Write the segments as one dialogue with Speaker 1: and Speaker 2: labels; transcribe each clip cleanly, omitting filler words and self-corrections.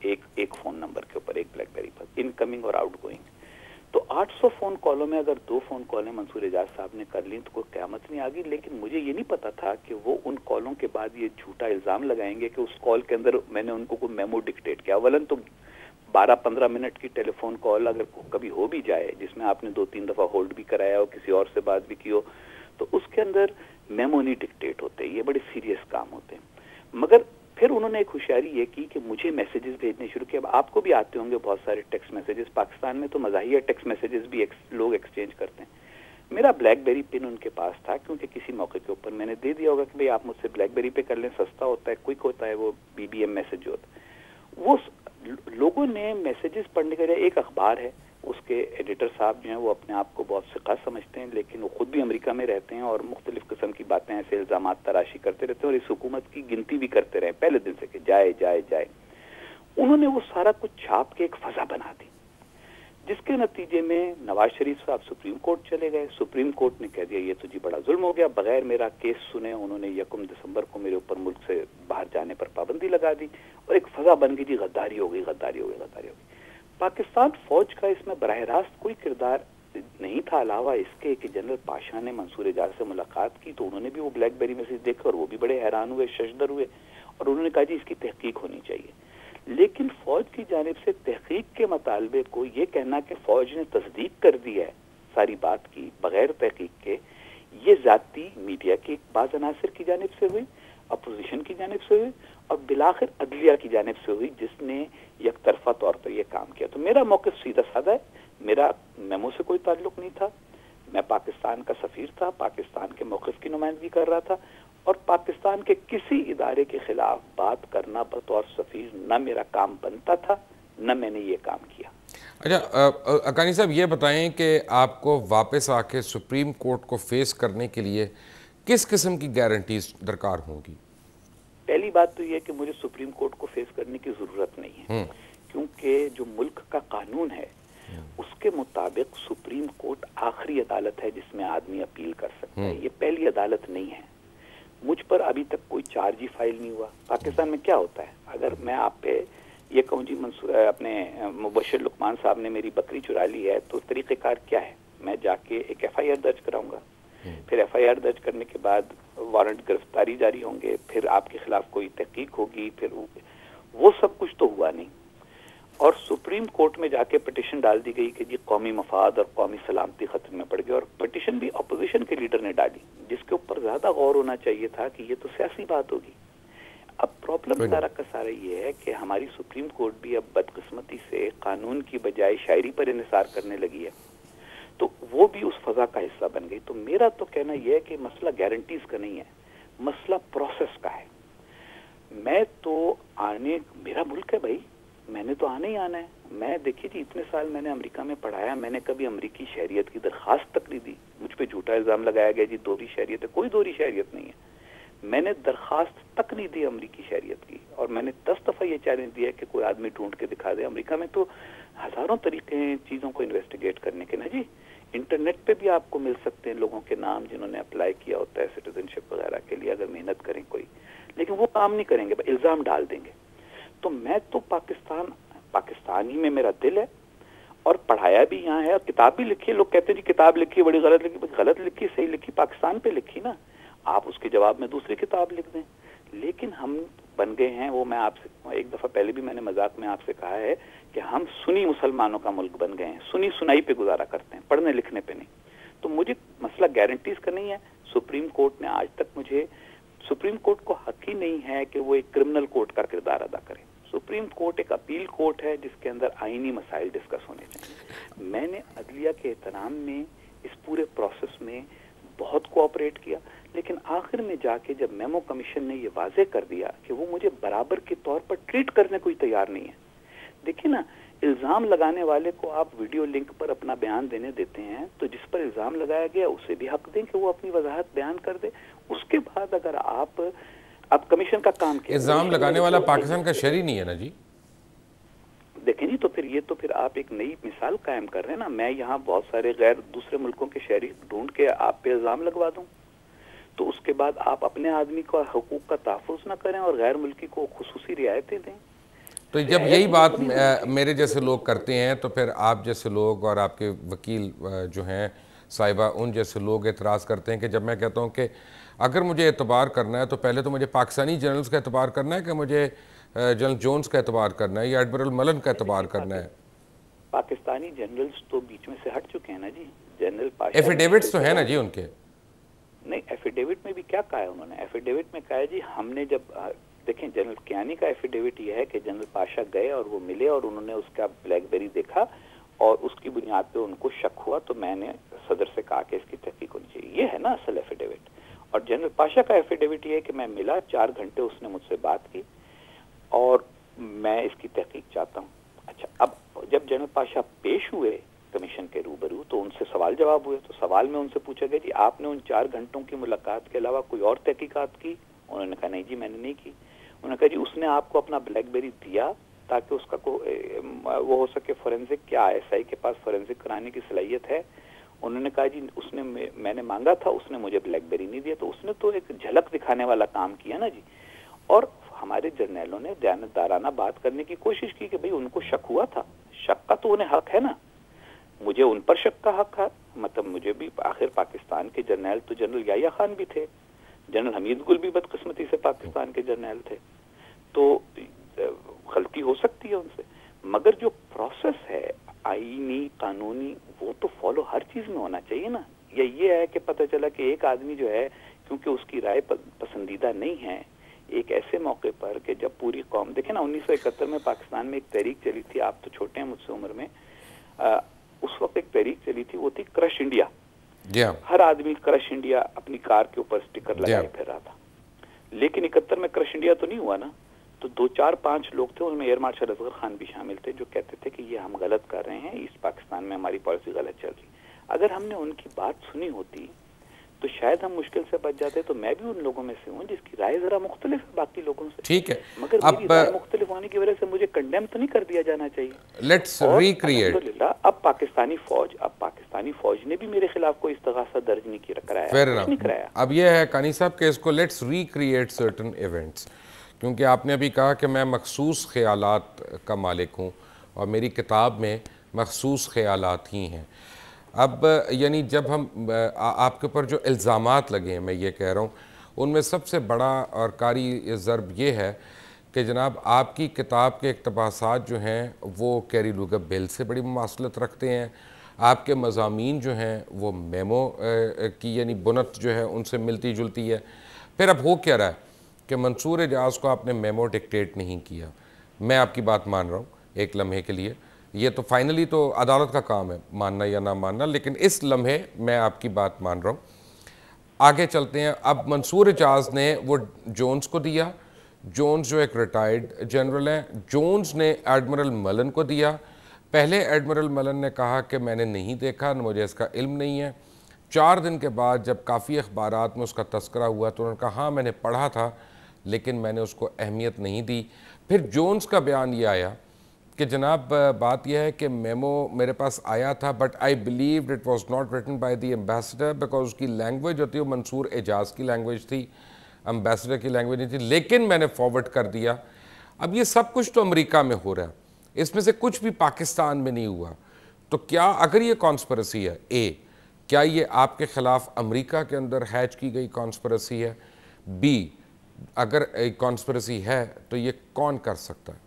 Speaker 1: ایک phone number کے اوپر، ایک بلیک بیری پر، انکمنگ اور آؤٹ گوئنگ. تو 800 فون کالوں میں اگر 2 فون کالیں منصور اعجاز صاحب نے کر لیں تو کوئی قیامت نہیں آگی. لیکن مجھے یہ نہیں پتا تھا کہ وہ ان کالوں کے بعد یہ جھوٹا الزام لگائیں گے کہ اس کال کے اندر میں نے ان کو کوئی میمو ڈکٹیٹ کیا. اولن تو 12-15 منٹ کی ٹیلی فون کال اگر کبھی ہو بھی جائے جس میں آپ نے 2-3 دفعہ ہولڈ بھی کرایا ہو، کسی اور سے بات بھی کی ہو، تو اس کے اندر میمو نہیں ڈکٹیٹ ہوتے. یہ بڑے سیریس کام ہوتے ہیں. مگر پھر انہوں نے ایک ہوشیاری یہ کی کہ مجھے میسیجز بھیجنے شروع کیا. اب آپ کو بھی آتے ہوں گے بہت سارے ٹیکسٹ میسیجز. پاکستان میں تو مزاحیہ ٹیکسٹ میسیجز بھی لوگ ایکسچینج کرتے ہیں. میرا بلیک بیری پن ان کے پاس تھا کیونکہ کسی موقع کے اوپر میں نے دے دیا ہوگا کہ بھئی آپ مجھ سے بلیک بیری پہ کر لیں، سستا ہوتا ہے، کوئک ہوتا ہے، وہ BBM میسیج جو ہوتا ہے. وہ لوگوں نے میسیجز پڑھنے کے لیے، ایک اخبار ہے اس کے ایڈیٹر صاحب جو ہیں وہ اپنے آپ کو بہت ثقہ سمجھتے ہیں، لیکن وہ خود بھی امریکہ میں رہتے ہیں اور مختلف قسم کی باتیں، ایسے الزامات تراشی کرتے رہتے ہیں اور اس حکومت کی گنتی بھی کرتے رہے پہلے دن سے کہ جائے جائے جائے. انہوں نے وہ سارا کچھ چھاپ کے ایک فضا بنا دی، جس کے نتیجے میں نواز شریف صاحب سپریم کورٹ چلے گئے. سپریم کورٹ نے کہہ دیا یہ تو جی بڑا ظلم ہو گیا. بغیر میرا کیس سنے انہوں نے 1 دسمبر کو میرے اوپر ملک سے باہر جانے پر پابندی لگا دی اور ایک فضا بن گئی جی غداری ہو گئی، غداری ہو گئی، غداری ہو گئی. پاکستان فوج کا اس میں براہ راست کوئی کردار نہیں تھا علاوہ اس کے کہ جنرل پاشا نے منصور اعجاز سے ملاقات کی تو انہوں نے بھی وہ بلیک بیری میسیج دیکھا اور وہ بھی بڑے حیران ہوئے، ششدر ہوئے اور انہوں نے کہا جی اس کی تحقیق ہونی چاہیے. لیکن فوج کی جانب سے تحقیق کے مطالبے کو یہ کہنا کہ فوج نے تصدیق کر دی ہے ساری بات کی بغیر تحقیق کے، یہ ذاتی میڈیا کے بعض عناصر کی جانب سے ہوئی، اپوزیشن کی جانب سے ہوئی اور بالآخر عدلیہ کی جانب سے ہوئی جس نے یک طرفہ طور پر یہ کام کیا. تو میرا موقف سیدھا سادہ ہے، میرا میمو سے کوئی تعلق نہیں تھا. میں پاکستان کا سفیر تھا، پاکستان کے موقف کی نمائندگی کر رہا تھا اور پاکستان کے کسی ادارے کے خلاف بات کرنا بطور سفیر نہ میرا کام بنتا تھا نہ میں نے یہ کام کیا.
Speaker 2: اچھا حقانی صاحب یہ بتائیں کہ آپ کو واپس آ کے سپریم کورٹ کو فیس کرنے کے لیے کس قسم کی گارنٹیز درکار ہوں گی؟
Speaker 1: پہلی بات تو یہ کہ مجھے سپریم کورٹ کو فیس کرنے کی ضرورت نہیں ہے، کیونکہ جو ملک کا قانون ہے اس کے مطابق سپریم کورٹ آخری عدالت ہے جس میں آدمی اپیل کر سکتا ہے. یہ پہلی عدالت نہیں ہے. مجھ پر ابھی تک کوئی چارج ہی فائل نہیں ہوا. پاکستان میں کیا ہوتا ہے، اگر میں آپ پہ یہ کہوں جی منصور اپنے مبشر لقمان صاحب نے میری بکری چرا لی ہے تو طریقہ کار کیا ہے؟ میں جا کے ایک FIR درج کراؤں گا، پھر FIR درج کرنے کے بعد وارنٹ گرفتاری جاری ہوں گے، پھر آپ کے خلاف کوئی تحقیق ہوگی، پھر وہ سب کچھ تو ہوا نہیں. اور سپریم کورٹ میں جا کے پٹیشن ڈال دی گئی کہ جی قومی مفاد اور قومی سلامتی خطرے میں پڑ گئی اور پٹیشن بھی اپوزیشن کے لیڈر نے ڈالی جس کے اوپر زیادہ غور ہونا چاہیے تھا کہ یہ تو سیاسی بات ہوگی. اب پرابلم سارا کا سارا یہ ہے کہ ہماری سپریم کورٹ بھی اب بدقسمتی سے قانون کی بجائے شاعری پر انحصار کرنے لگی ہے تو وہ بھی اس فضا کا حصہ بن گئی. تو میرا تو کہنا یہ ہے کہ مسئلہ گارنٹیز کا نہیں ہے، مسئلہ پروسیس کا ہے. میں تو میرا ملک ہے بھائی، میں نے تو آنا ہی آنا ہے. میں دیکھیے جی اتنے سال میں نے امریکہ میں پڑھایا، میں نے کبھی امریکی شہریت کی درخواست تک نہیں دی. مجھ پہ جھوٹا الزام لگایا گیا جی دوہری شہریت ہے، کوئی دوہری شہریت نہیں ہے. میں نے درخواست تک نہیں دی امریکی شہریت کی اور میں نے 10 دفعہ یہ چیلنج دیا کہ کوئی آدمی ڈھونڈ کے دکھا دے. امریکہ میں تو ہزاروں طریقے ہیں چیزوں کو انویسٹیگیٹ کرنے کے نا جی. انٹرنیٹ پہ بھی آپ کو مل سکتے ہیں لوگوں کے نام جنہوں نے اپلائی کیا ہوتا ہے سٹیزن شپ وغیرہ کے لیے اگر محنت کریں کوئی، لیکن وہ کام نہیں کریں گے، الزام ڈال دیں گے. تو میں تو پاکستان ہی میں میرا دل ہے اور پڑھایا بھی یہاں ہے اور کتاب بھی لکھی ہے. لوگ کہتے ہیں جی کتاب لکھی بڑی غلط لکھی، غلط لکھی صحیح لکھی، پاکستان پہ لکھی نا. آپ اس کے جواب میں دوسری کتاب لکھ دیں. لیکن ہم بن گئے ہیں، وہ میں آپ سے ایک دفعہ پہلے بھی میں نے مذاق میں آپ سے کہا ہے کہ ہم سنی مسلمانوں کا ملک بن گئے ہیں، سنی سنائی پہ گزارا کرتے ہیں، پڑھنے لکھنے پہ نہیں. تو مجھے مسئلہ گارنٹیز کا نہیں ہے. سپریم کورٹ نے آج تک سپریم کورٹ کو حق ہی نہیں ہے کہ وہ ایک کرمنل کورٹ کا کردار ادا کرے. سپریم کورٹ ایک اپیل کورٹ ہے جس کے اندر آئینی مسائل ڈسکس ہونے چاہیے. میں نے عدلیہ کے احترام میں اس پورے پروسیس میں بہت کوآپریٹ کیا، لیکن آخر میں جا کے جب میمو کمیشن نے یہ واضح کر دیا کہ وہ مجھے برابر کے طور پر ٹریٹ کرنے کو ہی تیار نہیں ہے. دیکھیں نا، الزام لگانے والے کو آپ ویڈیو لنک پر اپنا بیان دینے دیتے ہیں تو جس پر الزام لگایا گیا اسے بھی حق دیں کہ وہ اپنی وضاحت بیان کر دے. اس کے بعد اگر اب کمیشن کا کام کیا،
Speaker 2: الزام لگانے والا پاکستان کا شہری نہیں ہے نا جی.
Speaker 1: دیکھیں جی تو پھر آپ ایک نئی مثال قائم کر رہے ہیں نا. میں یہاں بہت سارے دوسرے ملکوں کے شہری ڈھونڈ کے آپ پہ الزام لگوا دوں تو اس کے بعد آپ اپنے آدمی کو حقوق کا تحفظ نہ کریں اور غیر ملکی کو خصوصی رعایتیں دیں.
Speaker 2: تو جب یہی بات میرے جیسے لوگ کرتے ہیں تو پھر آپ جیسے لوگ اور آپ کے وکیل جو ہیں صاحبہ ان جیسے لوگ اعتراض کرتے ہیں کہ جب میں کہتا ہوں کہ اگر مجھے اعتبار کرنا ہے تو پہلے تو مجھے پاکستانی جنرلز کا اعتبار کرنا ہے کہ مجھے جنرل جونز کا اعتبار کرنا ہے یا ایڈمرل ملن کا اعتبار کرنا ہے؟
Speaker 1: پاکستانی جنرلز تو بیچ میں سے ہٹ چکے ہیں نا جی. جنرل پاشا
Speaker 2: ایفیڈیوٹس تو ہیں نا جی ان کے.
Speaker 1: نہیں, ایفیڈیوٹ میں بھی کیا کہا ہے انہوں نے؟ ایفیڈیوٹ میں کہا ہے جی ہم نے جب دیکھیں جنرل کیانی کا ایفیڈیوٹ یہ ہے کہ جنرل پاشا گئے اور وہ ملے اور انہوں نے اس کا بلیک بیری دیکھا اور اس کی بنیاد پہ ان کو شک ہوا تو میں نے صدر سے کہا کہ اس کی تحقیق ہونی چاہیے. یہ ہے نا اصل ایفیڈیوٹ. اور جنرل پاشا کا ایفیڈیوٹ یہ ہے کہ میں ملا 4 گھنٹے اس نے مجھ سے بات کی اور میں اس کی تحقیق چاہتا ہوں. اچھا, اب جب جنرل پاشا پیش ہوئے کمیشن کے روبرو تو ان سے سوال جواب ہوئے تو سوال میں ان سے پوچھا گیا جی آپ نے ان 4 گھنٹوں کی ملاقات کے علاوہ کوئی اور تحقیقات کی؟ انہوں نے کہا نہیں جی میں نے نہیں کی. انہوں نے کہا جی اس نے آپ کو اپنا بلیک بیری دیا تاکہ اس کا وہ ہو سکے فورینسک, کیا ایس آئی کے پاس فورینسک کرانے کی صلاحیت ہے؟ انہوں نے کہا جی اس نے میں نے مانگا تھا, اس نے مجھے بلیک بیری نہیں دیا. تو اس نے تو ایک جھلک دکھانے والا کام کیا نا جی. اور ہمارے جرنیلوں نے دیانتدارانہ بات کرنے کی کوشش کی کہ بھئی ان کو شک ہوا تھا, شک کا تو انہیں حق ہے نا, مجھے ان پر شک کا حق ہے. مطلب مجھے بھی آخر پاکستان کے جرنیل تو جنرل یحییٰ خان بھی تھے, جنرل حمید گل بھی بدقسمتی سے پاکستان کے جرنیل تھے, تو غلطی ہو سکتی ہے ان سے, مگر جو پروسیس ہے آئینی قانونی وہ تو فالو ہر چیز میں ہونا چاہیے نا. یا یہ ہے کہ پتہ چلا کہ ایک آدمی جو ہے کیونکہ اس کی رائے پسندیدہ نہیں ہے ایک ایسے موقع پر کہ جب پوری قوم دیکھیں نا 1971 میں پاکستان میں ایک تحریک چلی تھی, آپ تو چھوٹے ہیں مجھ سے عمر میں, اس وقت ایک تحریک چلی تھی وہ تھی کرش انڈیا. ہر آدمی کرش انڈیا اپنی کار کے اوپر سٹیکر لگائے پھر رہا تھا. لیکن 71 میں کرش انڈیا تو نہیں ہوا نا, تو 2 4 5 لوگ تھے, ان میں ایئر مارشل اصغر خان بھی شامل تھے, جو کہتے تھے کہ یہ ہم غلط کر رہے ہیں, اس پاکستان میں ہماری پالیسی غلط چل رہی. اگر ہم نے ان کی بات سنی ہوتی تو شاید ہم مشکل سے بچ جاتے. تو میں بھی ان لوگوں میں سے ہوں جس کی رائے ذرا مختلف ہے باقی لوگوں سے,
Speaker 2: ٹھیک ہے,
Speaker 1: مگر میری رائے مختلف ہونے کی وجہ سے مجھے کنڈیم تو نہیں کر دیا جانا چاہیے.
Speaker 2: Let's recreate.
Speaker 1: الحمدللہ اب پاکستانی فوج نے بھی میرے خلاف کوئی استغاثہ درج نہیں کرایا.
Speaker 2: اب یہ ہے قانی صاحب کہ اس کو لیٹس ریکریٹ سرٹن ایونٹس, کیونکہ آپ نے ابھی کہا کہ میں مخصوص خیالات کا مالک ہوں اور میری کتاب میں مخصوص خیالات ہی ہیں. اب یعنی جب ہم آپ کے اوپر جو الزامات لگے ہیں, میں یہ کہہ رہا ہوں, ان میں سب سے بڑا اور کاری ضرب یہ ہے کہ جناب آپ کی کتاب کے اقتباسات جو ہیں وہ کیری لوگر بیل سے بڑی مماثلت رکھتے ہیں. آپ کے مضامین جو ہیں وہ میمو کی یعنی بنت جو ہے ان سے ملتی جلتی ہے. پھر اب ہو کیا رہا ہے کہ منصور اعجاز کو آپ نے میمو ڈکٹیٹ نہیں کیا. میں آپ کی بات مان رہا ہوں ایک لمحے کے لیے, یہ تو فائنلی تو عدالت کا کام ہے ماننا یا نہ ماننا, لیکن اس لمحے میں آپ کی بات مان رہا ہوں. آگے چلتے ہیں. اب منصور اعجاز نے وہ جونز کو دیا, جونز جو ایک ریٹائرڈ جنرل ہیں, جونز نے ایڈمرل ملن کو دیا. پہلے ایڈمرل ملن نے کہا کہ میں نے نہیں دیکھا, مجھے اس کا علم نہیں ہے. 4 دن کے بعد جب کافی اخبارات میں اس کا تذکرہ ہوا تو انہوں نے کہا ہاں میں نے پڑھا تھا لیکن میں نے اس کو اہمیت نہیں دی. پھر جونز کا بیان یہ آیا کہ جناب بات یہ ہے کہ میمو میرے پاس آیا تھا but I believed it was not written by the ambassador because اس کی لینگویج ہوتی ہے وہ منصور اعجاز کی لینگویج تھی, ایمبیسڈر کی لینگویج نہیں تھی, لیکن میں نے فارورڈ کر دیا. اب یہ سب کچھ تو امریکہ میں ہو رہا ہے, اس میں سے کچھ بھی پاکستان میں نہیں ہوا. تو کیا اگر یہ کانسپریسی ہے, کیا یہ آپ کے خلاف امریکہ کے اندر ہیچ کی گئی کانسپریسی ہے؟ اگر ایک کانسپریسی ہے تو یہ کون کر سکتا ہے؟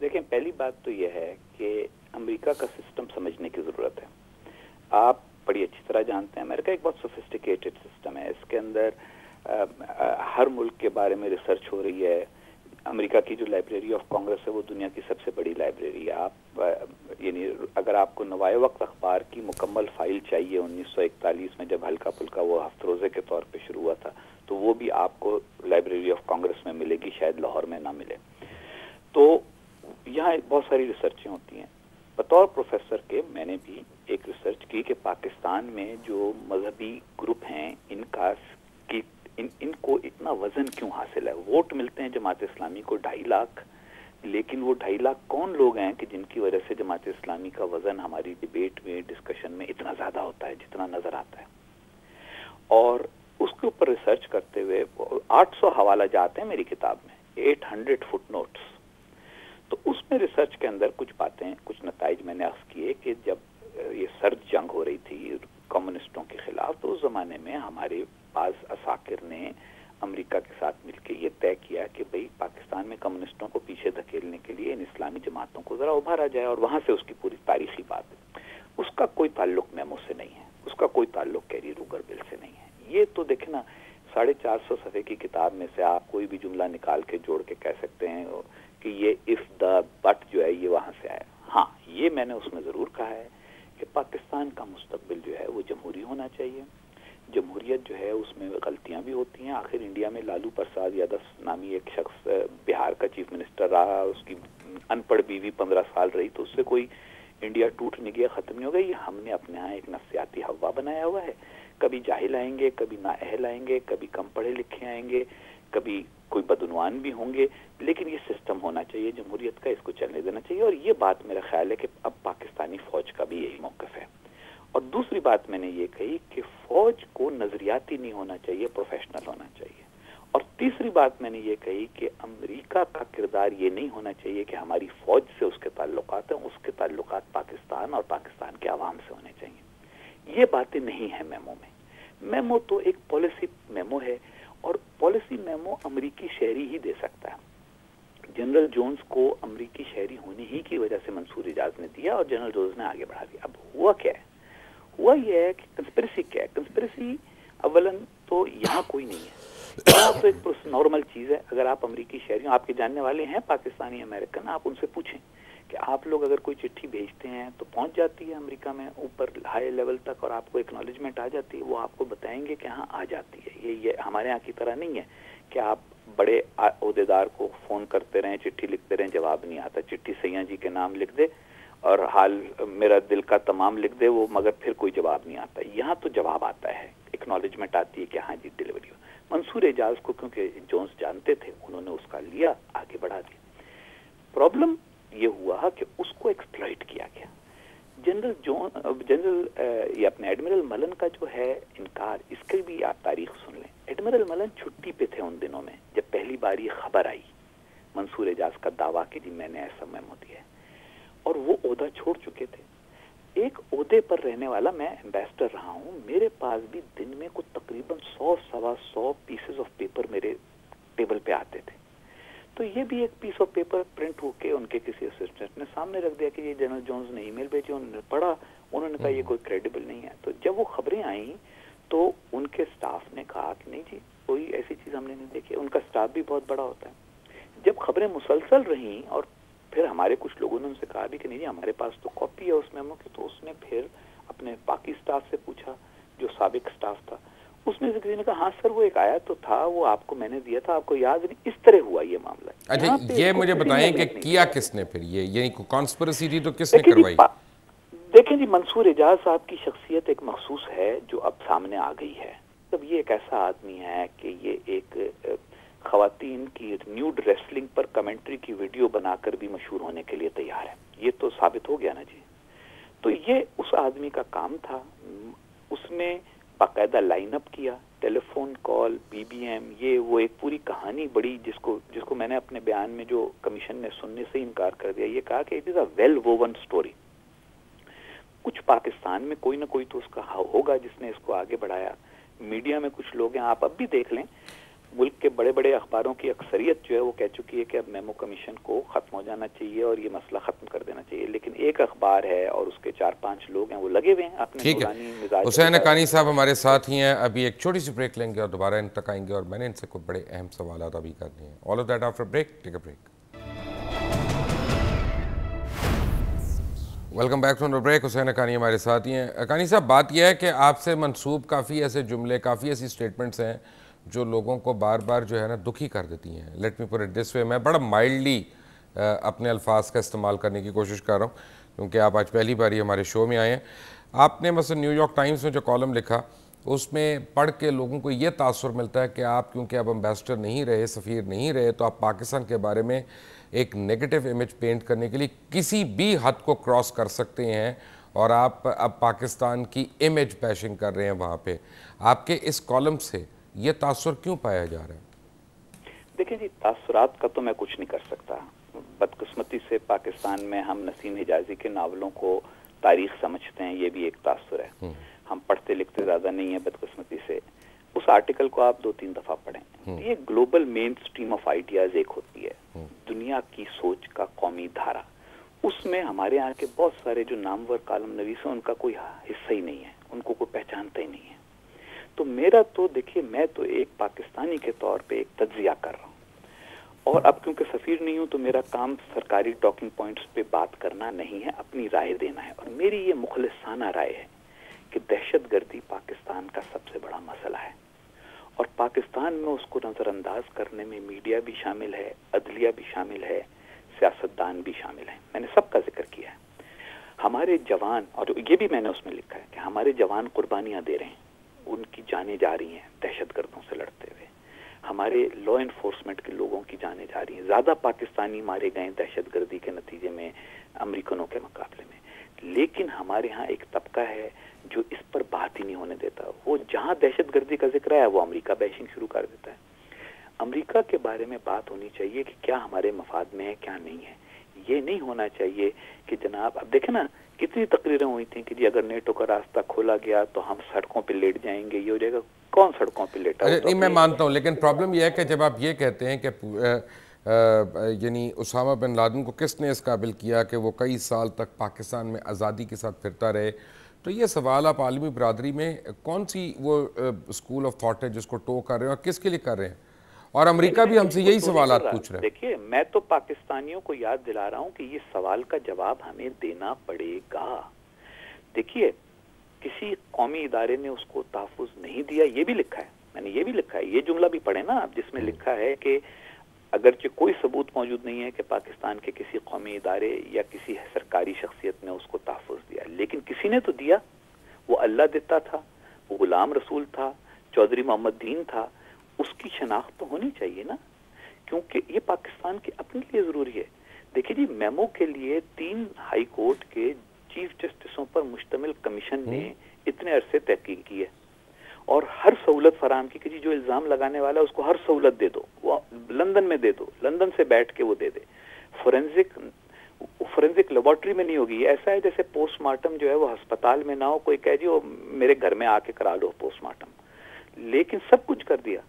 Speaker 1: دیکھیں پہلی بات تو یہ ہے کہ امریکہ کا سسٹم سمجھنے کی ضرورت ہے. آپ بڑی اچھی طرح جانتے ہیں امریکہ ایک بہت سوفسٹیکیٹڈ سسٹم ہے. اس کے اندر ہر ملک کے بارے میں ریسرچ ہو رہی ہے. امریکہ کی جو لائبریری آف کانگریس ہے وہ دنیا کی سب سے بڑی لائبریری ہے. آپ یعنی اگر آپ کو نوائے وقت اخبار کی مکمل فائل چاہیے 1941 میں جب ہلکا پھلکا وہ ہفت روزے کے طور پہ شروع ہوا تھا تو وہ بھی آپ کو لائبریری آف کانگریس میں ملے گی, شاید لاہور میں نہ ملے. تو یہاں بہت ساری ریسرچیں ہوتی ہیں. بطور پروفیسر کے میں نے بھی ایک ریسرچ کی کہ پاکستان میں جو مذہبی گروپ ہیں ان کو اتنا وزن کیوں حاصل ہے. ووٹ ملتے ہیں جماعت اسلامی کو 2.5 لاکھ, لیکن وہ 2.5 لاکھ کون لوگ ہیں کہ جن کی وجہ سے جماعت اسلامی کا وزن ہماری ڈیبیٹ میں ڈسکشن میں اتنا زیادہ ہوتا ہے جتنا نظر آتا ہے. اور اس کے اوپر ریسرچ کرتے ہوئے 800 حوالہ جات ہیں میری کتاب میں, 800 فٹ نوٹس. تو اس میں ریسرچ کے اندر کچھ باتیں، کچھ نتائج میں نے اخذ کیے کہ جب یہ سرد جنگ ہو رہی تھی کمیونسٹوں کے خلاف، تو اس زمانے میں ہمارے بعض اساکر نے امریکہ کے ساتھ مل کے یہ طے کیا کہ بھئی پاکستان میں کمیونسٹوں کو پیچھے دھکیلنے کے لیے ان اسلامی جماعتوں کو ذرا ابھارا جائے، اور وہاں سے اس کی پوری تاریخی بات ہے۔ اس کا کوئی تعلق میمو سے نہیں ہے، اس کا کوئی تعلق کیری روگر بل سے نہیں ہے۔ یہ تو دیکھیں نا، 450 صفحے کی کتاب میں سے آپ کوئی بھی جملہ نکال کے جوڑ کے کہہ سکتے ہیں کہ یہ اف دا بٹ جو ہے یہ وہاں سے آیا۔ ہاں، یہ میں نے اس میں ضرور کہا ہے کہ پاکستان کا مستقبل جو ہے وہ جمہوری ہونا چاہیے۔ جمہوریت جو ہے اس میں غلطیاں بھی ہوتی ہیں، آخر انڈیا میں لالو پرساد یادو نامی ایک شخص بہار کا چیف منسٹر رہا، اس کی ان پڑھ بیوی 15 سال رہی، تو اس سے کوئی انڈیا ٹوٹ نہیں گیا، ختم نہیں ہو گئی۔ ہم نے اپنے ہاں ایک نفسیاتی ہوا بنایا ہوا ہے، کبھی جاہل آئیں گے، کبھی نااہل آئیں گے، کبھی کم پڑھے لکھے آئیں گے، کبھی کوئی بدعنوان بھی ہوں گے، لیکن یہ سسٹم ہونا چاہیے جمہوریت کا، اس کو چلنے دینا چاہیے۔ اور یہ بات میرا خیال ہے کہ اب پاکستانی فوج کا بھی یہی موقف ہے۔ اور دوسری بات میں نے یہ کہی کہ فوج کو نظریاتی نہیں ہونا چاہیے، پروفیشنل ہونا چاہیے۔ اور تیسری بات میں نے یہ کہی کہ امریکہ کا کردار یہ نہیں ہونا چاہیے کہ ہماری فوج سے اس کے تعلقات ہیں، اس کے تعلقات پاکستان اور پاکستان کے عوام سے ہونے چاہیے۔ یہ باتیں نہیں ہیں میمو میں۔ میمو تو ایک پالیسی میمو ہے، اور پالیسی میمو امریکی شہری ہی دے سکتا ہے۔ جنرل جونز کو امریکی شہری ہونے ہی کی وجہ سے منصور اعجاز نے دیا، اور جنرل جونز نے آگے بڑھا دیا۔ اب ہوا کیا ہے؟ ہوا یہ ہے کہ کنسپریسی کیا ہے؟ کنسپریسی اولاً تو یہاں کوئی نہیں ہے، یہاں تو ایک نارمل چیز ہے۔ اگر آپ امریکی شہری ہوں، آپ کے جاننے والے ہیں پاکستانی امریکن، آپ ان سے پوچھیں کہ آپ لوگ اگر کوئی چٹھی بھیجتے ہیں تو پہنچ جاتی ہے امریکہ میں اوپر ہائی لیول تک، اور آپ کو ایکنالجمنٹ آ جاتی ہے؟ وہ آپ کو بتائیں گے کہ ہاں آ جاتی ہے۔ یہ ہمارے یہاں کی طرح نہیں ہے کہ آپ بڑے عہدیدار کو فون کرتے رہیں، چٹھی لکھتے رہیں، جواب نہیں آتا۔ چٹھی سیاں جی کے نام لکھ دے اور حال میرا دل کا تمام لکھ دے وہ، مگر پھر کوئی جواب نہیں آتا۔ یہاں تو جواب آتا ہے، ایکنالجمنٹ آتی ہے کہ ہاں جی ڈیلیوری ہو۔ منصور اعجاز کو کیونکہ جونز جانتے تھے، انہوں نے اس کا لیا، آگے بڑھا دیا۔ پرابلم یہ ہوا کہ اس کو ایکسپلائٹ کیا گیا۔ یہ اپنے ایڈمرل ملن کا جو ہے انکار، اس کی بھی آپ تاریخ سن لیں۔ ایڈمرل ملن چھٹی پہ تھے ان دنوں میں جب پہلی بار یہ خبر آئی منصور اعجاز کا دعویٰ کہ جی میں نے ایسا میمو دیا ہے، اور وہ عہدہ چھوڑ چکے تھے۔ ایک عہدے پر رہنے والا، میں ایمبیسڈر رہا ہوں، میرے پاس بھی دن میں کچھ تقریباً 100-125 پیسز آف پیپر میرے ٹیبل پہ آتے تھے۔ تو یہ بھی ایک پیس آف پیپر پرنٹ ہو کے ان کے کسی اسسٹنٹ نے سامنے رکھ دیا کہ یہ جنرل جونز نے ای میل بھیجی، انہوں نے پڑھا، انہوں نے کہا یہ کوئی کریڈیبل نہیں ہے۔ تو جب وہ خبریں آئیں تو ان کے سٹاف نے کہا کہ نہیں جی کوئی ایسی چیز ہم نے نہیں دیکھی۔ ان کا سٹاف بھی بہت بڑا ہوتا ہے۔ جب خبریں مسلسل رہیں اور پھر ہمارے کچھ لوگوں نے ان سے کہا بھی کہ نہیں جی ہمارے پاس تو کاپی ہے اس میمو کی، تو اس نے پھر اپنے باقی سٹاف سے پوچھا جو سابق سٹاف تھا، اس میں سے کسی نے کہا ہاں سر وہ ایک آیا تو تھا، وہ آپ کو میں نے دیا تھا، آپ کو یاد نہیں۔ اس طرح ہوا یہ معاملہ۔
Speaker 2: اچھا یہ مجھے بتائیں کہ کیا کس نے پھر یہ، یعنی کانسپریسی تھی تو کس نے کروائی؟
Speaker 1: دیکھیں جی منصور اعجاز صاحب کی شخصیت ایک مخصوص ہے جو اب سامنے آ گئی ہے۔ تب یہ ایک ایسا آدمی ہے کہ یہ ایک خواتین کی نیوڈ ریسلنگ پر کمنٹری کی ویڈیو بنا کر بھی مشہور ہونے کے لیے تیار ہے۔ یہ تو ثابت ہو گیا نا جی۔ تو یہ اس آدمی کا کام تھا، اس نے باقاعدہ لائن اپ کیا، telephone call, B B M, یہ وہ ایک پوری کہانی بڑی، جس کو میں نے اپنے بیان میں جو کمیشن نے سننے سے انکار کر دیا، یہ کہا کہ it is a well woven story. کچھ پاکستان میں کوئی نہ کوئی تو اس کا ہوگا جس نے اس کو آگے بڑھایا۔ میڈیا میں کچھ لوگ ہیں، آپ اب بھی دیکھ لیں، ملک کے بڑے بڑے اخباروں کی اکثریت جو ہے وہ کہہ چکی ہے کہ اب میمو کمیشن کو ختم ہو جانا چاہیے اور یہ مسئلہ ختم کر دینا چاہیے، لیکن ایک اخبار ہے اور اس کے 4-5 لوگ ہیں وہ لگے ہوئے ہیں اپنے نورانی مزاج۔
Speaker 2: حسین حقانی صاحب ہمارے ساتھ ہی ہیں، ابھی ایک چھوٹی سی بریک لیں گے اور دوبارہ ان تک آئیں گے، اور میں نے ان سے کوئی بڑے اہم سوالات ابھی کرنے ہیں۔ All of that after break, take a break. Welcome back from the break. Husain Haqqani ہمارے ساتھ ہی ہیں۔ حقانی صاحب بات یہ ہے کہ آپ سے منسوب کافی ایسے جملے، کافی ایسی سٹیٹمنٹس ہیں جو لوگوں کو بار بار جو ہے نا دکھی کر دیتی ہیں۔ Let me put it this وے، میں بڑا مائلڈلی اپنے الفاظ کا استعمال کرنے کی کوشش کر رہا ہوں کیونکہ آپ آج پہلی بار ہی ہمارے شو میں آئے ہیں۔ آپ نے مثلا نیو یارک ٹائمز میں جو کالم لکھا اس میں پڑھ کے لوگوں کو یہ تاثر ملتا ہے کہ آپ کیونکہ اب امبیسڈر نہیں رہے، سفیر نہیں رہے، تو آپ پاکستان کے بارے میں ایک نیگیٹو امیج پینٹ کرنے کے لیے کسی بھی حد کو کراس کر سکتے ہیں، اور آپ اب پاکستان کی امیج بیشنگ کر رہے ہیں وہاں پہ۔ آپ کے اس کالم سے یہ تاثر کیوں پایا جا رہا ہے؟
Speaker 1: دیکھیں جی تاثرات کا تو میں کچھ نہیں کر سکتا، بدقسمتی سے پاکستان میں ہم نسیم حجازی کے ناولوں کو تاریخ سمجھتے ہیں، یہ بھی ایک تاثر ہے. ہم پڑھتے لکھتے زیادہ نہیں ہیں بدقسمتی سے. اس آرٹیکل کو آپ 2-3 دفعہ پڑھیں. یہ گلوبل مین سٹریم آف آئیڈیاز ایک ہوتی ہے، دنیا کی سوچ کا قومی دھارا. اس میں ہمارے یہاں کے بہت سارے جو نامور کالم نویس ہیں ان کا کوئی حصہ ہی نہیں ہے، ان کو کوئی پہچانتا ہی نہیں ہے. تو میرا تو دیکھیے، میں تو ایک پاکستانی کے طور پہ ایک تجزیہ کر رہا ہوں، اور اب کیونکہ سفیر نہیں ہوں تو میرا کام سرکاری ٹاکنگ پوائنٹس پہ بات کرنا نہیں ہے، اپنی رائے دینا ہے. اور میری یہ مخلصانہ رائے ہے کہ دہشت گردی پاکستان کا سب سے بڑا مسئلہ ہے، اور پاکستان میں اس کو نظر انداز کرنے میں میڈیا بھی شامل ہے، عدلیہ بھی شامل ہے، سیاستدان بھی شامل ہیں. میں نے سب کا ذکر کیا ہے. ہمارے جوان، اور یہ بھی میں نے اس میں لکھا ہے کہ ہمارے جوان قربانیاں دے رہے ہیں، ان کی جانیں جا رہی ہیں دہشت گردوں سے لڑتے ہوئے. ہمارے لا انفورسمنٹ کے لوگوں کی جانیں جا رہی ہیں. زیادہ پاکستانی مارے گئے دہشت گردی کے نتیجے میں امریکنوں کے مقابلے میں. لیکن ہمارے ہاں ایک طبقہ ہے جو اس پر بات ہی نہیں ہونے دیتا. وہ جہاں دہشت گردی کا ذکر ہے وہ امریکہ بیشنگ شروع کر دیتا ہے. امریکہ کے بارے میں بات ہونی چاہیے کہ کیا ہمارے مفاد میں ہے کیا نہیں ہے. یہ نہیں ہونا چاہیے کہ جناب اب دیکھیں نا کتنی تقریریں ہوئی تھیں کہ جی اگر نیٹو کا راستہ کھولا گیا تو ہم سڑکوں پہ لیٹ جائیں گے، یہ ہو جائے گا. کون سڑکوں پہ لیٹا؟
Speaker 2: نہیں، میں مانتا ہوں، لیکن پرابلم یہ ہے کہ جب آپ یہ کہتے ہیں کہ یعنی اسامہ بن لادن کو کس نے اس قابل کیا کہ وہ کئی سال تک پاکستان میں آزادی کے ساتھ پھرتا رہے، تو یہ سوال آپ عالمی برادری میں کون سی وہ اسکول آف تھاٹ ہے جس کو ٹو کر رہے ہیں اور کس کے لیے کر رہے ہیں؟ اور امریکہ بھی ہم سے یہی سوالات پوچھ رہا ہے.
Speaker 1: دیکھیے، میں تو پاکستانیوں کو یاد دلا رہا ہوں کہ یہ سوال کا جواب ہمیں دینا پڑے گا. دیکھیے، کسی قومی ادارے نے اس کو تحفظ نہیں دیا، یہ بھی لکھا ہے، میں نے یہ بھی لکھا ہے. یہ جملہ بھی پڑھیں نا آپ، جس میں لکھا ہے کہ اگرچہ کوئی ثبوت موجود نہیں ہے کہ پاکستان کے کسی قومی ادارے یا کسی سرکاری شخصیت نے اس کو تحفظ دیا، لیکن کسی نے تو دیا. وہ اللہ دیتا تھا، وہ غلام رسول تھا، چودھری محمد دین تھا. اس کی شناخت تو ہونی چاہیے نا، کیونکہ یہ پاکستان کے اپنے لیے ضروری ہے. دیکھیے جی، میمو کے لیے 3 ہائی کورٹ کے چیف جسٹسوں پر مشتمل کمیشن نے اتنے عرصے تحقیق کی ہے اور ہر سہولت فراہم کی کہ جی جو الزام لگانے والا ہے اس کو ہر سہولت دے دو، وہ لندن میں دے دو، لندن سے بیٹھ کے وہ دے دے. فورینزک لیبارٹری میں نہیں ہوگی. ایسا ہے جیسے پوسٹ مارٹم جو ہے وہ ہسپتال میں نہ ہو، کوئی کہہ جی وہ میرے گھر میں آ کے کرا لو پوسٹ مارٹم، لیکن سب کچھ کر دیا.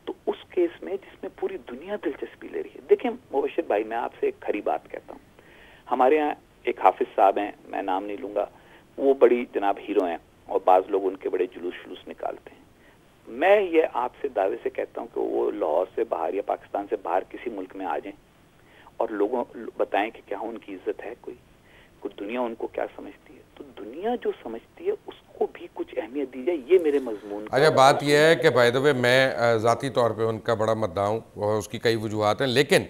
Speaker 1: تو اس کیس میں جس میں پوری دنیا دلچسپی لے رہی ہے، دیکھیں مبشر بھائی، میں آپ سے ایک کھری بات کہتا ہوں. ہمارے ہاں ایک حافظ صاحب ہیں، میں نام نہیں لوں گا، وہ بڑی جناب ہیرو ہیں اور بعض لوگ ان کے بڑے جلوس نکالتے ہیں. میں یہ آپ سے دعوے سے کہتا ہوں کہ وہ لاہور سے باہر یا پاکستان سے باہر کسی ملک میں آ جائیں اور لوگوں بتائیں کہ کیا ان کی عزت ہے، کوئی دنیا ان کو کیا سمجھتی ہے. تو دنیا جو سمجھتی ہے اس کو بھی کچھ اہمیت دی جائے، یہ میرے مضمون.
Speaker 2: اچھا، بات یہ ہے کہ بائی دی وے میں ذاتی طور پہ ان کا بڑا مداح ہوں اور اس کی کئی وجوہات ہیں، لیکن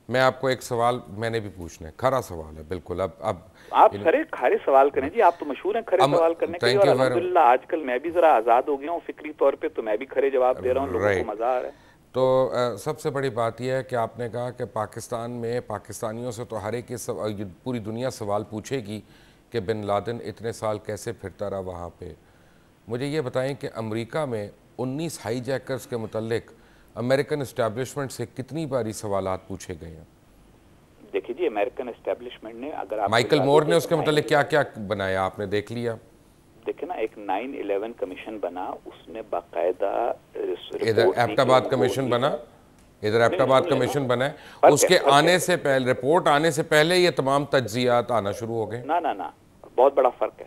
Speaker 2: میں آپ کو ایک سوال میں نے بھی پوچھنا ہے، کھرا سوال ہے بالکل. اب
Speaker 1: آپ کھرے سوال کریں جی، آپ تو مشہور ہیں کھرے سوال کرنے کے لیے، اور الحمدللہ آج کل میں بھی ذرا آزاد ہو گیا ہوں فکری طور پہ، تو میں بھی کھرے جواب دے رہا ہوں، لوگوں کو مزہ آ رہا ہے.
Speaker 2: تو سب سے بڑی بات یہ ہے کہ آپ نے کہا کہ پاکستان میں پاکستانیوں سے تو ہر ایک پوری دنیا سوال پوچھے گی کہ بن لادن اتنے سال کیسے پھرتا رہا وہاں پہ. مجھے یہ بتائیں کہ امریکہ میں 19 ہائی جیکرز کے متعلق امریکن اسٹیبلشمنٹ سے کتنی باری سوالات پوچھے گئے ہیں؟
Speaker 1: دیکھیے جی، امریکن اسٹیبلشمنٹ نے، اگر آپ
Speaker 2: مائیکل مور نے اس کے متعلق کیا کیا بنایا آپ نے دیکھ لیا؟
Speaker 1: دیکھیں نا، ایک 9/11 کمیشن بنا، اس نے باقاعدہ
Speaker 2: ادھر ایبٹ آباد کمیشن بنا، ادھر ایبٹ آباد کمیشن بنا ہے، اس کے آنے سے پہلے، رپورٹ آنے سے پہلے یہ تمام تجزیات آنا شروع ہو گئے.
Speaker 1: نہ بہت بڑا فرق ہے.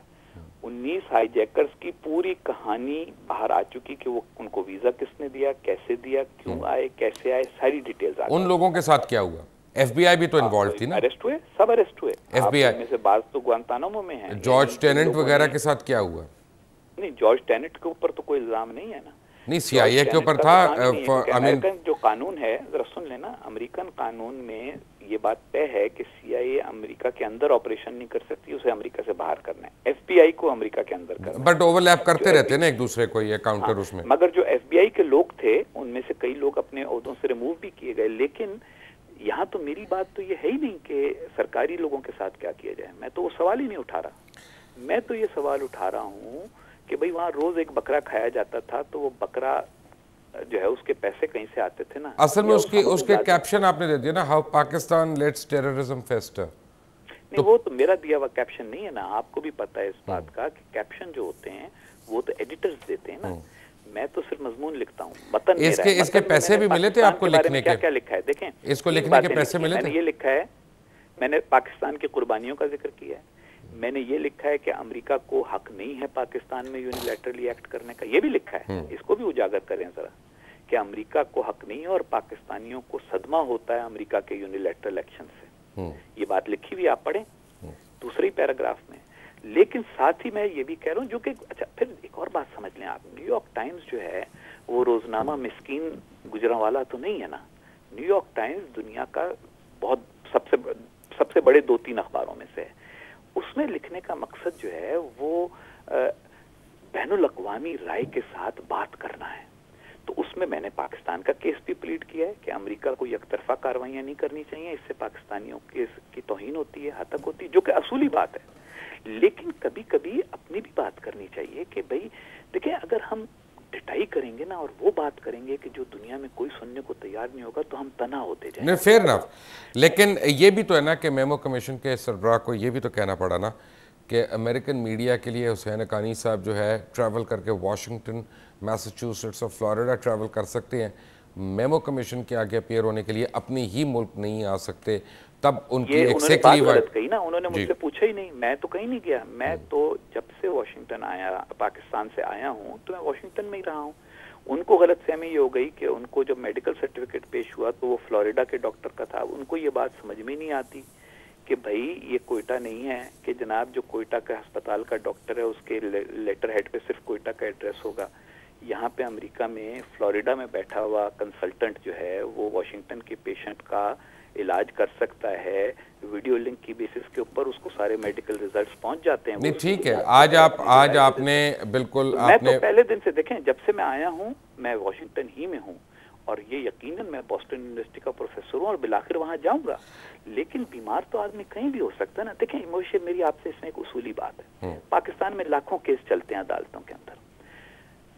Speaker 1: 19 ہائی جیکرز کی پوری کہانی باہر آ چکی کہ وہ ان کو ویزا کس نے دیا، کیسے دیا، کیوں آئے، کیسے آئے، ساری ڈیٹیلز آ گئی.
Speaker 2: ان لوگوں کے ساتھ کیا ہوا؟ ایف بی آئی بھی تو انوالو تھی نا؟
Speaker 1: اریسٹ ہوئے، سب اریسٹ ہوئے.
Speaker 2: ایف بی آئی
Speaker 1: میں سے بعض تو گوانتانامو میں ہیں.
Speaker 2: جارج ٹیننٹ وغیرہ کے ساتھ کیا ہوا؟
Speaker 1: نہیں، جارج ٹیننٹ کے اوپر تو کوئی الزام نہیں ہے نا.
Speaker 2: نہیں، سی آئی اے کے اوپر تھا.
Speaker 1: امریکن جو قانون ہے، ذرا سن لینا، امریکن قانون میں یہ بات طے ہے کہ سی آئی اے امریکہ کے اندر آپریشن نہیں کر سکتی، اسے امریکہ سے باہر کرنا ہے. ایف بی آئی کو امریکہ کے اندر کرنا ہے.
Speaker 2: بٹ اوور لیپ کرتے رہتے نا ایک دوسرے کو یہ کاؤنٹر اس میں.
Speaker 1: مگر جو ایف بی آئی کے لوگ تھے ان میں سے کئی لوگ اپنے عہدوں سے ریموو بھی کیے گئے. لیکن یہاں تو میری بات تو یہ ہے ہی نہیں کہ سرکاری لوگوں کے ساتھ کیا کیا جائے. میں تو وہ سوال ہی نہیں اٹھا رہا. میں تو یہ سوال اٹھا رہا ہوں کہ بھئی وہاں روز ایک بکرا کھایا جاتا تھا، تو وہ بکرا جو ہے اس کے پیسے کہیں سے آتے تھے نا.
Speaker 2: اصل میں اس کے کیپشن آپ نے دے دیا نا, how Pakistan let's terrorism faster.
Speaker 1: نہیں, وہ تو میرا دیا ہوا کیپشن نہیں ہے نا, آپ کو بھی پتا ہے اس بات کا کہ کیپشن جو ہوتے ہیں وہ تو ایڈیٹرز دیتے ہیں نا, میں تو صرف مضمون لکھتا ہوں. متن میرا ہے.
Speaker 2: اس کے پیسے بھی ملے تھے آپ کو لکھنے کے؟
Speaker 1: کیا لکھا ہے دیکھیں,
Speaker 2: اس کو لکھنے کے پیسے ملے تھے؟
Speaker 1: میں نے یہ لکھا ہے, میں نے پاکستان کی قربانیوں کا ذکر کیا ہے, میں نے یہ لکھا ہے کہ امریکہ کو حق نہیں ہے پاکستان میں یونیلیٹرلی ایکٹ کرنے کا, یہ بھی لکھا ہے. اس کو بھی اجاگر کریں ذرا کہ امریکہ کو حق نہیں ہے اور پاکستانیوں کو صدمہ ہوتا ہے امریکہ کے یونیلیٹرل ایکشن سے. یہ بات لکھی ہوئی آپ پڑھیں دوسرے پیراگراف میں. لیکن ساتھ ہی میں یہ بھی کہہ رہا ہوں, جو کہ اچھا پھر ایک اور بات سمجھ لیں آپ, نیو یارک ٹائمز جو ہے وہ روزنامہ مسکین گجراں والا تو نہیں ہے نا. نیو یارک ٹائمز دنیا کا بہت سب سے بڑے 2-3 اخباروں میں سے ہے. اس میں لکھنے کا مقصد جو ہے وہ بین الاقوامی رائے کے ساتھ بات کرنا ہے. تو اس میں نے پاکستان کا کیس بھی پلیڈ کیا ہے کہ امریکہ کو یک طرفہ کاروائیاں نہیں کرنی چاہیے, اس سے پاکستانیوں کی توہین ہوتی ہے, ہتک ہوتی ہے, جو کہ اصولی بات ہے. لیکن کبھی کبھی اپنی بھی بات کرنی چاہیے کہ بھئی دیکھیں, اگر ہم ڈٹائی کریں گے نا اور وہ بات کریں گے کہ جو دنیا میں کوئی سننے کو تیار نہیں ہوگا تو ہم تنہا ہوتے جائیں گے.
Speaker 2: Fair enough. لیکن یہ بھی تو ہے نا کہ میمو کمیشن کے سربراہ کو یہ بھی تو کہنا پڑا نا کہ امریکن میڈیا کے لیے حسین حقانی صاحب جو ہے ٹریول کر کے واشنگٹن, میساچوسٹس اور فلوریڈا ٹریول کر سکتے ہیں, میمو کمیشن کے آگے اپیئر ہونے کے لیے اپنے ہی ملک نہیں آ سکتے. تب ان کی ایک
Speaker 1: سیکلی غلط کہی نا, انہوں نے مجھ سے پوچھا ہی نہیں, میں تو کہیں نہیں گیا. میں تو جب سے واشنگٹن آیا, پاکستان سے آیا ہوں تو میں واشنگٹن میں ہی رہا ہوں. ان کو غلط فہمی یہ ہو گئی کہ ان کو جب میڈیکل سرٹیفکیٹ پیش ہوا تو وہ فلوریڈا کے ڈاکٹر کا تھا. ان کو یہ بات سمجھ میں نہیں آتی کہ بھائی یہ کوئٹہ نہیں ہے کہ جناب جو کوئٹہ کا ہسپتال کا ڈاکٹر ہے اس کے لیٹر ہیڈ پہ صرف کوئٹہ کا ایڈریس ہوگا. یہاں پہ امریکہ میں فلوریڈا میں بیٹھا ہوا کنسلٹنٹ جو ہے وہ واشنگٹن کے پیشنٹ کا علاج کر سکتا ہے, ویڈیو لنک کی بیسس کے اوپر اس کو سارے میڈیکل ریزلٹس پہنچ جاتے ہیں.
Speaker 2: نہیں ٹھیک ہے, آج آپ نے بالکل
Speaker 1: میں تو پہلے دن سے دیکھیں, جب سے میں آیا ہوں میں واشنگٹن ہی میں ہوں, اور یہ یقیناً میں بوسٹن یونیورسٹی کا پروفیسر ہوں اور بالآخر وہاں جاؤں گا. لیکن بیمار تو آدمی کہیں بھی ہو سکتا ہے نا. دیکھیں موشے, میری آپ سے اس میں ایک اصولی بات ہے, پاکستان میں لاکھوں کیس چلتے ہیں عدالتوں کے اندر,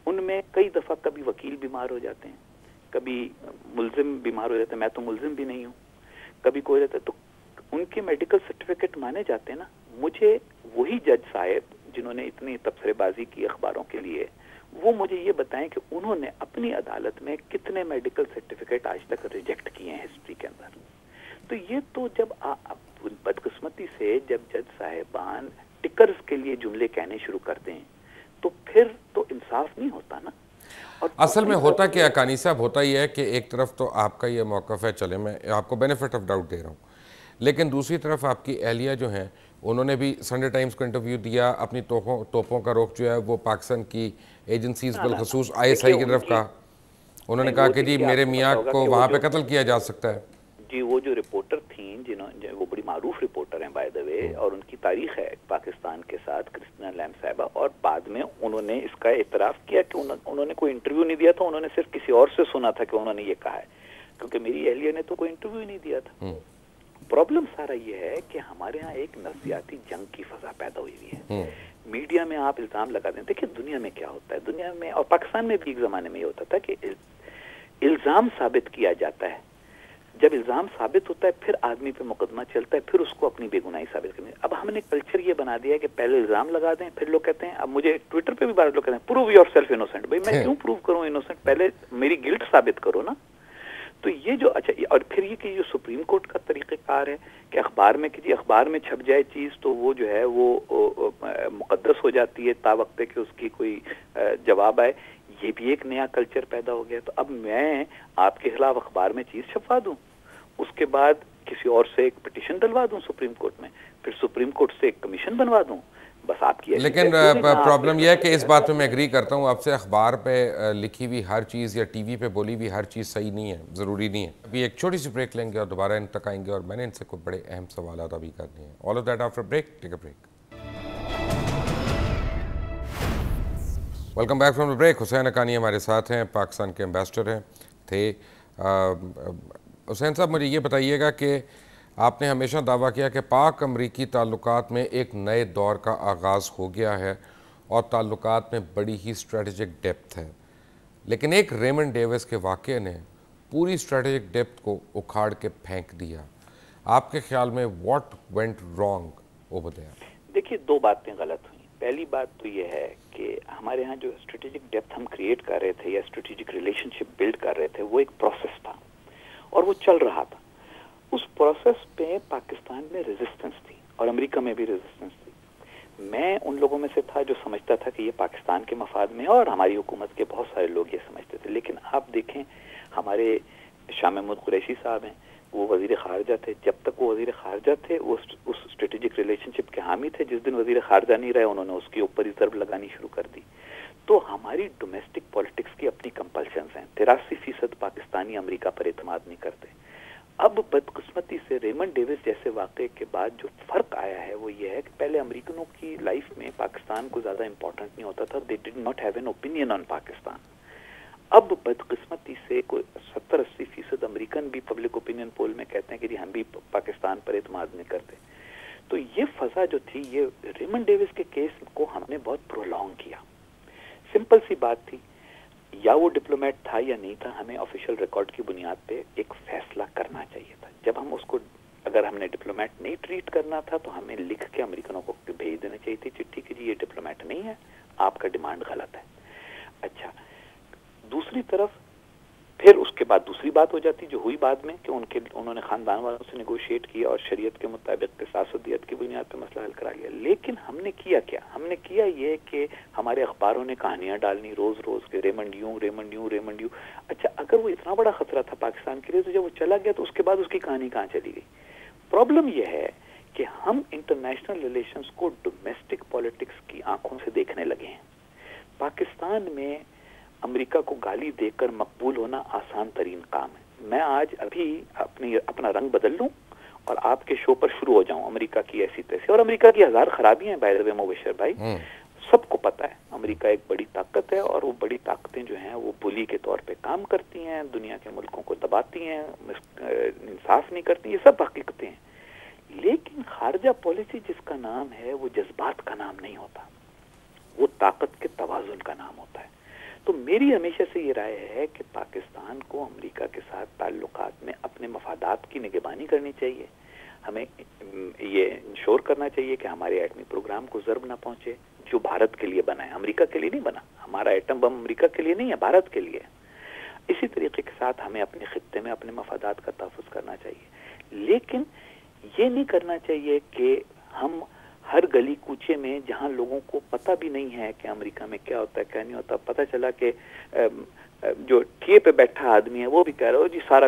Speaker 1: ان میں کئی دفعہ کبھی وکیل بیمار ہو جاتے ہیں, کبھی ملزم بیمار ہو جاتے ہیں, میں تو ملزم بھی نہیں ہوں, کبھی کوئی رہتا ہے, تو ان کے میڈیکل سرٹیفکیٹ مانے جاتے ہیں نا. مجھے وہی جج صاحب جنہوں نے اتنی تبصرے بازی کی اخباروں کے لیے, وہ مجھے یہ بتائیں کہ انہوں نے اپنی عدالت میں کتنے میڈیکل سرٹیفکیٹ آج تک ریجیکٹ کیے ہیں ہسٹری کے اندر. تو یہ تو جب بدقسمتی سے جب جج صاحبان ٹکرز کے لیے جملے کہنے شروع کرتے ہیں تو پھر تو انصاف نہیں ہوتا نا.
Speaker 2: اصل میں ہوتا کہ حقانی صاحب, ہوتا ہی ہے کہ ایک طرف تو آپ کا یہ موقف ہے, چلے میں آپ کو بینیفٹ آف ڈاؤٹ دے رہا ہوں, لیکن دوسری طرف آپ کی اہلیہ جو ہیں انہوں نے بھی سنڈے ٹائمز کو انٹرویو دیا, اپنی توپوں کا رخ جو ہے وہ پاکستان کی ایجنسیز بالخصوص ISI کی طرف کہا. انہوں نے کہا کہ جی میرے میاں کو وہاں پہ قتل کیا جا سکتا ہے.
Speaker 1: جی وہ جو رپورٹر تھیں وہ بڑی معروف رپورٹر ہیں بائی دا وے, اور ان کی تاریخ ہے پاکستان کے ساتھ, کرسٹینا لیمب صاحبہ, اور بعد میں انہوں نے اس کا اعتراف کیا کہ انہوں نے کوئی انٹرویو نہیں دیا تھا, انہوں نے صرف کسی اور سے سنا تھا کہ انہوں نے یہ کہا ہے, کیونکہ میری اہلیہ نے تو کوئی انٹرویو ہی نہیں دیا تھا. پرابلم سارا یہ ہے کہ ہمارے ہاں ایک نفسیاتی جنگ کی فضا پیدا ہوئی ہوئی ہے. میڈیا میں آپ الزام لگا دیں, دیکھیں دنیا میں کیا ہوتا ہے, دنیا میں اور پاکستان میں بھی ایک زمانے میں یہ ہوتا تھا کہ الزام ثابت کیا جاتا ہے, جب الزام ثابت ہوتا ہے پھر آدمی پہ مقدمہ چلتا ہے, پھر اس کو اپنی بے گناہی ثابت کرنی. اب ہم نے کلچر یہ بنا دیا ہے کہ پہلے الزام لگا دیں, پھر لوگ کہتے ہیں, اب مجھے ٹویٹر پہ بھی بار لوگ کہتے ہیں پروو یور سیلف انوسنٹ. بھائی میں کیوں پروو کروں انوسنٹ, پہلے میری گلٹ ثابت کرو نا. تو یہ جو اچھا, اور پھر یہ کہ جو سپریم کورٹ کا طریقہ کار ہے کہ اخبار میں کہ جی اخبار میں چھپ جائے چیز تو وہ جو ہے وہ مقدس ہو جاتی ہے تا وقت کہ اس کی کوئی جواب آئے, یہ بھی ایک نیا کلچر پیدا ہو گیا. تو اب میں آپ کے خلاف اخبار میں چیز چھپوا دوں, اس کے بعد کسی اور سے ایک پٹیشن ڈلوا دوں سپریم کورٹ میں, پھر سپریم کورٹ سے ایک کمیشن بنوا دوں, بس آپ کی.
Speaker 2: لیکن پرابلم یہ ہے کہ اس بات میں ایگری کرتا ہوں آپ سے, اخبار پہ لکھی ہوئی ہر چیز یا ٹی وی پہ بولی ہوئی ہر چیز صحیح نہیں ہے, ضروری نہیں ہے. ابھی ایک چھوٹی سی بریک لیں گے اور دوبارہ ان تک آئیں گے, اور میں نے ان سے کوئی بڑے اہم سوالات ابھی کرنے ہیں. All of that after break. Take a break. Welcome back from the break. Husain Haqqani ہمارے ساتھ ہیں, پاکستان کے ایمبیسڈر ہیں تھے. حسین صاحب مجھے یہ بتائیے گا کہ آپ نے ہمیشہ دعویٰ کیا کہ پاک امریکی تعلقات میں ایک نئے دور کا آغاز ہو گیا ہے اور تعلقات میں بڑی ہی اسٹریٹجک ڈیپتھ ہے. لیکن ایک ریمنڈ ڈیوس کے واقعے نے پوری اسٹریٹجک ڈیپتھ کو اکھاڑ کے پھینک دیا. آپ کے خیال میں what went wrong over there?
Speaker 1: دیکھیے دو باتیں غلط ہوئیں. پہلی بات تو یہ ہے کہ ہمارے ہاں جو اسٹریٹجک ڈیپتھ ہم کریٹ کر رہے تھے یا اسٹریٹجک ریلیشن شپ بلڈ کر رہے تھے وہ ایک پروسیس تھا اور وہ چل رہا تھا. اس پروسیس پہ پاکستان میں ریزسٹنس تھی اور امریکہ میں بھی ریزسٹنس تھی. میں ان لوگوں میں سے تھا جو سمجھتا تھا کہ یہ پاکستان کے مفاد میں اور ہماری حکومت کے بہت سارے لوگ یہ سمجھتے تھے. لیکن آپ دیکھیں ہمارے شاہ محمود قریشی صاحب ہیں, وہ وزیر خارجہ تھے. جب تک وہ وزیر خارجہ تھے وہ اس اسٹریٹجک ریلیشن شپ کے حامی تھے. جس دن وزیر خارجہ نہیں رہے انہوں نے اس کے اوپر ہی ضرب لگانی شروع کر دی. تو ہماری ڈومیسٹک پالیٹکس کی اپنی کمپلشنز ہیں. 83% پاکستانی امریکہ پر اعتماد نہیں کرتے. اب بدقسمتی سے ریمنڈ ڈیوس جیسے واقعے کے بعد جو فرق آیا ہے وہ یہ ہے کہ پہلے امریکنوں کی لائف میں پاکستان کو زیادہ امپورٹنٹ نہیں ہوتا تھا. They did not have an opinion on Pakistan. اب بدقسمتی سے کوئی 70-80% امریکن بھی پبلک اوپینین پول میں کہتے ہیں کہ جی ہم بھی پاکستان پر اعتماد نہیں کرتے. تو یہ فضا جو تھی یہ ریمنڈ ڈیوس کے کیس کو ہم نے بہت پرولونگ کیا. سمپل سی بات تھی, یا وہ ڈپلومیٹ تھا یا نہیں تھا, ہمیں آفیشیل ریکارڈ کی بنیاد پہ ایک فیصلہ کرنا چاہیے تھا. جب ہم اس کو اگر ہم نے ڈپلومیٹ نہیں ٹریٹ کرنا تھا تو ہمیں لکھ کے امریکنوں کو بھیج دینا چاہیے تھی چٹھی کہ جی یہ ڈپلومیٹ نہیں ہے, آپ کا ڈیمانڈ غلط ہے. اچھا, دوسری طرف پھر اس کے بعد دوسری بات ہو جاتی جو ہوئی بعد میں کہ انہوں نے خاندان والوں سے نیگوشیٹ کیا اور شریعت کے مطابق قصاص و دیت کی بنیاد پہ مسئلہ حل کرا لیا. لیکن ہم نے کیا کیا؟ ہم نے کیا یہ کہ ہمارے اخباروں نے کہانیاں ڈالنی روز روز کے ریمنڈ یوں ریمنڈ یوں ریمنڈ یوں. اچھا, اگر وہ اتنا بڑا خطرہ تھا پاکستان کے لیے تو جب وہ چلا گیا تو اس کے بعد اس کی کہانی کہاں چلی گئی؟ پرابلم یہ ہے کہ ہم انٹرنیشنل ریلیشنز کو ڈومیسٹک پالیٹکس کی آنکھوں سے دیکھنے لگے ہیں. پاکستان میں امریکہ کو گالی دے کر مقبول ہونا آسان ترین کام ہے. میں آج ابھی اپنا رنگ بدل لوں اور آپ کے شو پر شروع ہو جاؤں امریکہ کی ایسی تیسی, اور امریکہ کی ہزار خرابیاں ہیں بائی دا وے مبشر بھائی, سب کو پتا ہے. امریکہ ایک بڑی طاقت ہے اور وہ بڑی طاقتیں جو ہیں وہ بلی کے طور پہ کام کرتی ہیں, دنیا کے ملکوں کو دباتی ہیں, انصاف نہیں کرتی, یہ سب حقیقتیں ہیں. لیکن خارجہ پالیسی جس کا نام ہے وہ جذبات کا نام نہیں ہوتا, وہ طاقت کے توازن کا نام ہوتا ہے. تو میری ہمیشہ سے یہ رائے ہے کہ پاکستان کو امریکہ کے ساتھ تعلقات میں اپنے مفادات کی نگہبانی کرنی چاہیے. ہمیں یہ انشور کرنا چاہیے کہ ہمارے ایٹمی پروگرام کو ضرب نہ پہنچے جو بھارت کے لیے بنا ہے, امریکہ کے لیے نہیں بنا. ہمارا ایٹم بم امریکہ کے لیے نہیں ہے, بھارت کے لیے. اسی طریقے کے ساتھ ہمیں اپنے خطے میں اپنے مفادات کا تحفظ کرنا چاہیے. لیکن یہ نہیں کرنا چاہیے کہ ہم ہر گلی کوچے میں جہاں لوگوں کو پتہ بھی نہیں ہے کہ امریکہ میں کیا ہوتا ہے کیا نہیں ہوتا, پتہ چلا کہ جو ٹھیے پہ بیٹھا آدمی ہے وہ بھی کہہ رہا ہو جی سارا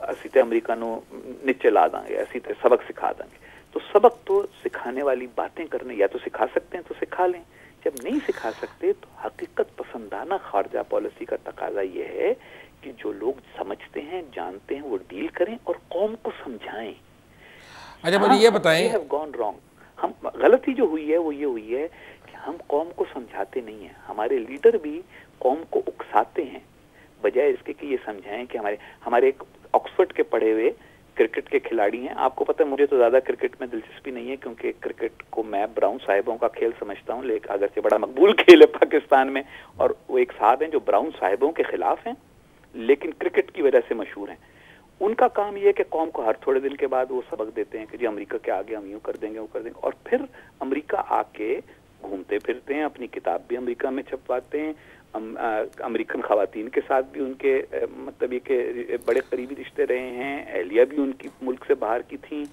Speaker 1: اسی تے امریکہ نو نیچے لا دیں گے, اسی تے سبق سکھا دیں گے. تو سبق تو سکھانے والی باتیں کرنے یا تو سکھا سکتے ہیں تو سکھا لیں, جب نہیں سکھا سکتے تو حقیقت پسندانہ خارجہ پالیسی کا تقاضا یہ ہے کہ جو لوگ سمجھتے ہیں جانتے ہیں وہ ڈیل کریں اور قوم کو سمجھائیں.
Speaker 2: اچھا مجھے یہ بتائیں,
Speaker 1: ہم غلطی جو ہوئی ہے وہ یہ ہوئی ہے کہ ہم قوم کو سمجھاتے نہیں ہیں. ہمارے لیڈر بھی قوم کو اکساتے ہیں بجائے اس کے کہ یہ سمجھائیں کہ ہمارے ایک آکسفورڈ کے پڑھے ہوئے کرکٹ کے کھلاڑی ہیں. آپ کو پتہ ہے مجھے تو زیادہ کرکٹ میں دلچسپی نہیں ہے کیونکہ کرکٹ کو میں براؤن صاحبوں کا کھیل سمجھتا ہوں, لیکن اگرچہ بڑا مقبول کھیل ہے پاکستان میں, اور وہ ایک صاحب ہیں جو براؤن صاحبوں کے خلاف ہیں لیکن کرکٹ کی وجہ سے مشہور ہیں. ان کا کام یہ ہے کہ قوم کو ہر تھوڑے دن کے بعد وہ سبق دیتے ہیں کہ جی امریکہ کے آگے ہم یوں کر دیں گے وہ کر دیں گے, اور پھر امریکہ آ کے گھومتے پھرتے ہیں, اپنی کتاب بھی امریکہ میں چھپواتے ہیں, امریکن خواتین کے ساتھ بھی ان کے مطلب یہ کہ بڑے قریبی رشتے رہے ہیں, اہلیہ بھی ان کی ملک سے باہر کی تھیں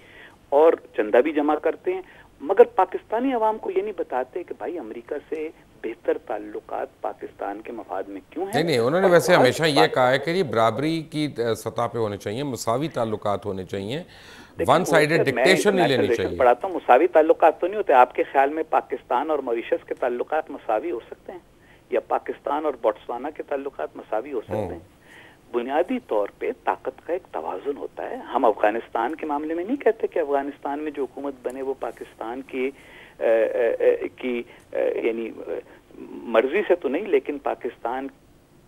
Speaker 1: اور چندہ بھی جمع کرتے ہیں, مگر پاکستانی عوام کو یہ نہیں بتاتے کہ بھائی امریکہ سے بہتر تعلقات پاکستان کے مفاد میں کیوں ہیں.
Speaker 2: نہیں انہوں نے ویسے ہمیشہ یہ کہا ہے کہ یہ برابری کی سطح پہ ہونے چاہیے, مساوی تعلقات ہونے چاہیے, ون سائیڈڈ ڈکٹیشن نہیں لینی چاہیے.
Speaker 1: پڑھاتا ہوں مساوی تعلقات تو نہیں ہوتے. آپ کے خیال میں پاکستان اور موریشس کے تعلقات مساوی ہو سکتے ہیں یا پاکستان اور بوٹسوانا کے تعلقات مساوی ہو سکتے ہیں؟ بنیادی طور پہ طاقت کا ایک توازن ہوتا ہے. ہم افغانستان کے معاملے میں نہیں کہتے کہ افغانستان میں جو حکومت بنے وہ پاکستان کی یعنی مرضی سے تو نہیں, لیکن پاکستان